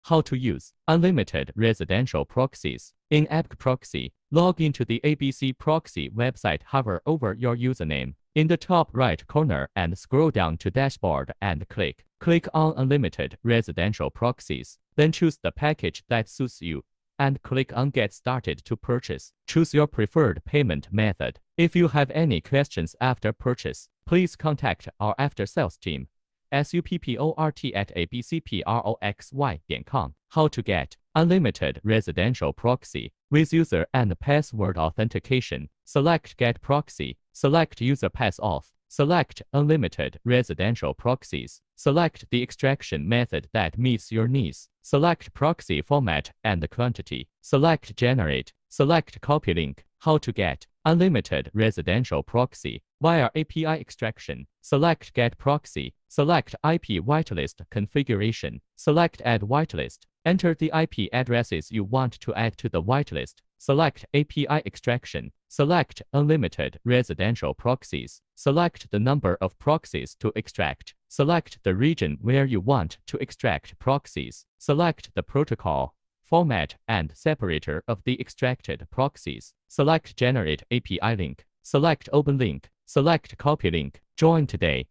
How to use unlimited residential proxies. In Abcproxy, log into the Abcproxy website, hover over your username in the top right corner and scroll down to Dashboard and click on Unlimited Residential Proxies. Then choose the package that suits you and click on Get Started to purchase. Choose your preferred payment method. If you have any questions after purchase, please contact our after-sales team. support@abcproxy.com. How to get unlimited residential proxy with user and password authentication. Select Get Proxy. Select User Pass Off. Select Unlimited Residential Proxies. Select the extraction method that meets your needs. Select proxy format and quantity. Select Generate. Select Copy Link. How to get unlimited residential proxy via API extraction. Select Get Proxy. Select IP whitelist configuration. Select Add Whitelist. Enter the IP addresses you want to add to the whitelist. Select API extraction. Select Unlimited Residential Proxies. Select the number of proxies to extract. Select the region where you want to extract proxies. Select the protocol, format, and separator of the extracted proxies. Select Generate API Link. Select Open Link. Select Copy Link. Join today.